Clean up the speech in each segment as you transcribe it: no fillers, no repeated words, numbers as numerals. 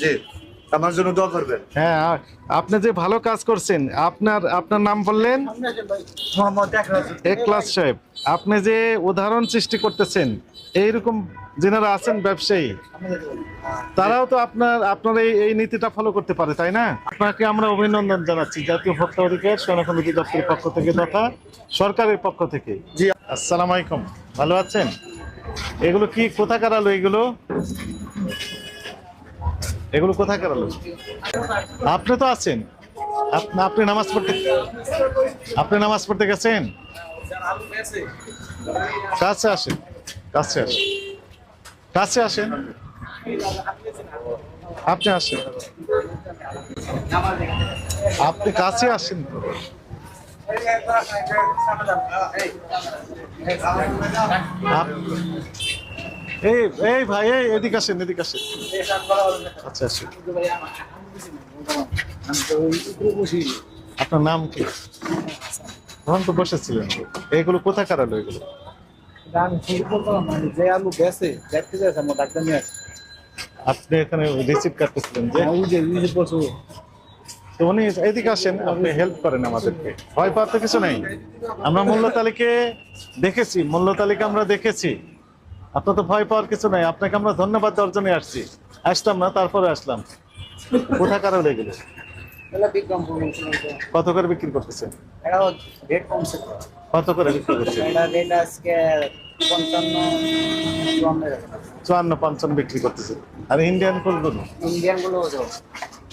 জি, আমার জন্য দোয়া করবেন। হ্যাঁ, আপনি যে ভালো কাজ করছেন, আপনার নাম বললেন মোহাম্মদ একরাজুল। একলাস সাহেব। আপনি যে উদাহরণ সৃষ্টি করতেছেন, এইরকম যারা আছেন ব্যবসায়ী, তারাও তো আপনার এই নীতিটা ফলো করতে পারে, তাই না? আপনাকে আমরা অভিনন্দন জানাচ্ছি জাতীয় ভোক্তা অধিকার সংরক্ষণ অধিদপ্তরের পক্ষ থেকে তথা সরকারের পক্ষ থেকে। জি, আসসালামু আলাইকুম, ভালো আছেন? এগুলো কি কোথাকার আলু? এগুলো কোথাকার আলু? আপনি তো আছেন, আপনি নামাজ পড়তে গেছেন? কাছে আসেন, কাছে আসেন, আপনি আসেন, আপনি কাছে আসেন। এই ভাই, এদিকে আসেন। আচ্ছা, আসেন। আপনার নাম কি? তখন তো বসেছিলেন। এইগুলো কোথাকার আলু? এগুলো যে আলু বেছে দেখতে যাচ্ছে আমার ডাক্তার নিয়ে আসছে। আপনি এখানে রিসিভ কাটতেছিলেন যে, তো উনি এদিকে আসেন, আপনি হেল্প করেন আমাদেরকে। ভয় পাওয়ার তো কিছু নাই। আমরা মূল্য তালিকা আমরা দেখেছি। আপনার তো ভয় পাওয়ার কিছু নাই। আপনাকে আমরা ধন্যবাদ দেওয়ার জন্য আসতাম না, তারপরে আসলাম। কোথাকার হলে গেলে কত করে বিক্রি করতেছেন? রেট কমছে তো। কত করে বিক্রি করছেন? এটা রেট আজকে 54-55 বিক্রি করতেছেন। আর ইন্ডিয়ান ফুলগুলো? ইন্ডিয়ান গুলো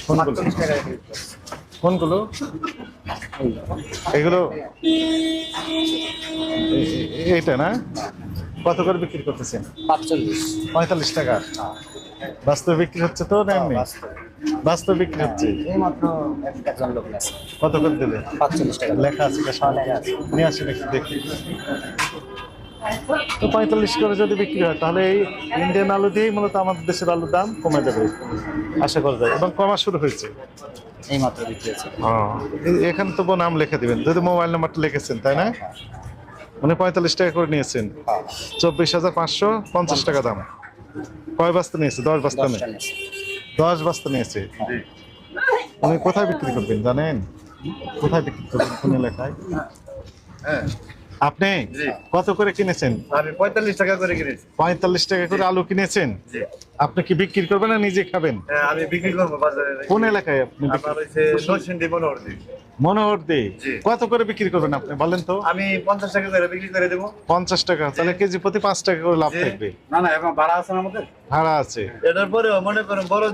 কোনগুলো? 48 টাকা রেট। কোনগুলো? এগুলো এইটা না? কত করে বিক্রি করতেছেন? 45 টাকা। বাস্তবে বিক্রি হচ্ছে তো না এমনি? বাস্তবে বিক্রি হচ্ছে। এই মাত্র একজন লোক আছে। কত করে দিলে? 45 টাকা লেখা আছে নিয়ে আসেন একটু দেখি। তো 45 করে যদি বিক্রি হয়, তাহলে এই ইন্ডিয়ান আলু দিয়েই মূলত আমাদের দেশের আলুর দাম কমে যাবে আশা করা যায়, এবং কমা শুরু হয়েছে। এই মাত্র বিক্রি হচ্ছে। এখানে তো নাম লিখে দিবেন, যদি মোবাইল নাম্বারটা লিখেছেন, তাই না? মানে 45 টাকা করে নিয়েছেন। 24,550 টাকা দাম। কয় বস্তা নিয়েছে? 10 বস্তা নেই, 10 বস্তা নিয়েছে। উনি কোথায় বিক্রি করবেন জানেন? কোথায় বিক্রি করবেন কোন এলাকায়? হ্যাঁ, আপনি কত করে কিনেছেন? আমি 45 টাকা করে কিনেছি। 45 টাকা করে আলু কিনেছেন। জি, আপনি কি বিক্রি করবেন না নিজে খাবেন? হ্যাঁ, আমি বিক্রি করবো বাজারে। কোন এলাকায় আপনি? আমার হচ্ছে নরসিংদী মনোহরদী। মনোহরদী। জি। কত করে বিক্রি করবেন আপনি বলেন তো? আমি 50 টাকা করে বিক্রি করে দেবো। 50 টাকা, তাহলে কেজি প্রতি 5 টাকা করে লাভ জি। থাকবে। না না, এখন ভাড়া আছে না আমাদের। ভাড়া আছে। এটার পরেও মনে করেন বড়